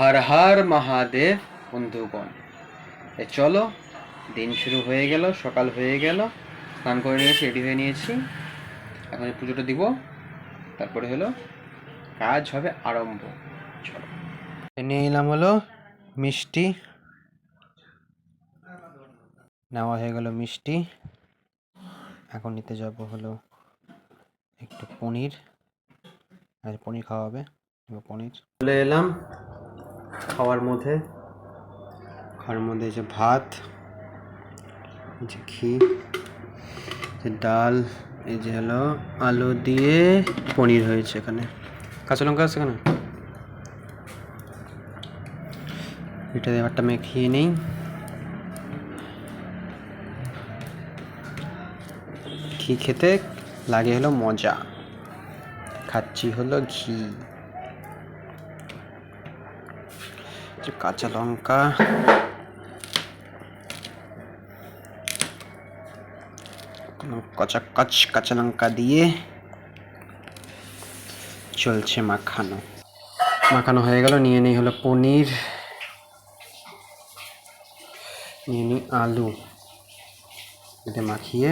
হর হর মহাদেব বন্ধুগণ। চলো, দিন শুরু হয়ে গেল, সকাল হয়ে গেল, স্নান করে নিয়েছি, রেডি হয়ে নিয়েছি। এখন পুজোটা দিব, তারপরে হলো কাজ হবে আরম্ভ। চলো, নিয়ে এলাম হলো মিষ্টি, নেওয়া হয়ে গেল মিষ্টি। এখন নিতে যাব হলো একটু পনির, আর পনির খাওয়া হবে। পনির চলে এলাম খাওয়ার মধ্যে যে ভাত, যে ঘি, যে ডাল, এই যে হলো আলু দিয়ে পনির হয়েছে। এখানে কাঁচা লঙ্কা আছে, এখানে এটা এবারটা মেখে নেই। ঘি খেতে লাগে হলো মজা, খাচ্ছি হলো ঘি। কাঁচা লঙ্কা, কাঁচা লঙ্কা দিয়ে চলছে মাখানো হয়ে গেল। নিয়ে নেই হলো পনির, নিয়ে নিই আলু, এতে মাখিয়ে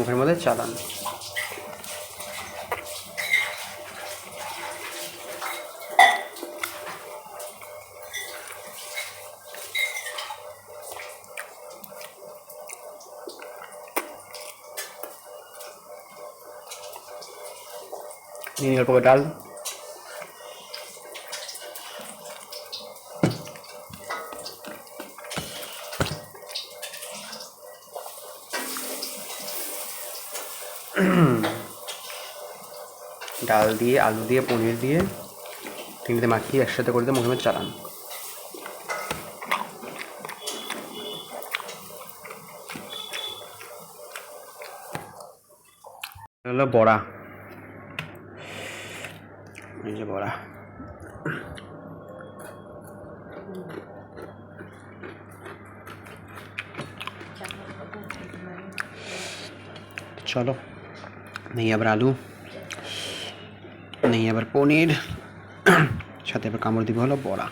মুখের মধ্যে চালান। নিয়ে অল্প ডাল, ডাল দিয়ে আলু দিয়ে পনির দিয়ে তিনটে মাখিয়ে একসাথে করে দিয়ে মুখের মধ্যে চালান। হলো বড়া, এই যে বড়া। চলো, নেই আবার আলু, নেই আবার পনির, সাথে আবার কামড় দিব হলো বড়া।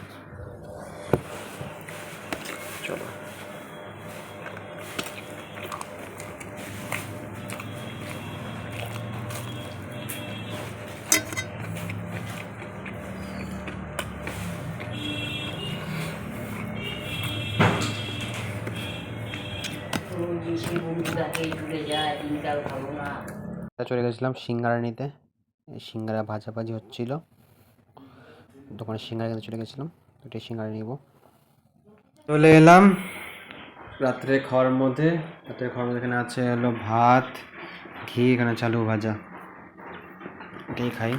চলো, চলে গেছিলাম সিঙ্গারা নিতে, সিঙ্গারা ভাজাভাজি হচ্ছিল দোকানে। সিঙ্গারা খেতে চলে গেছিলাম, দুটো সিঙ্গারা নিব। চলে এলাম রাত্রে খাওয়ার মধ্যে। এখানে আছে হলো ভাত, ঘি, এখানে আছে আলু ভাজা। এটাই খাই,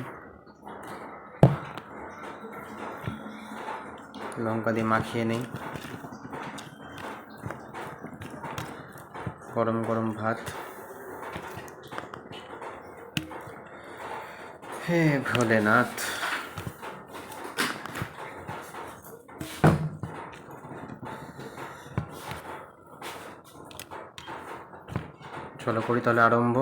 লঙ্কা দিয়ে মাখিয়ে নেই। গরম গরম ভাত। হে ভোলেনাথ। চলো করি তাহলে আরম্ভ।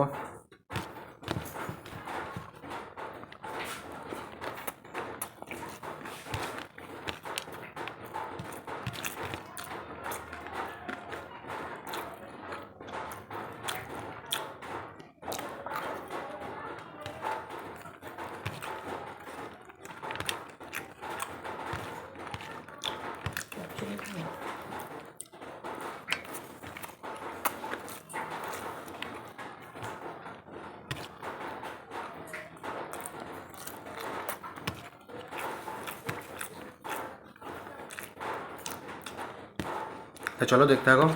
তো চলো দেখতে থাকো,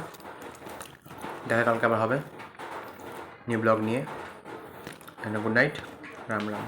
দেখা কালকে আবার হবে নিউ ব্লগ নিয়ে। Good night, Ram Ram.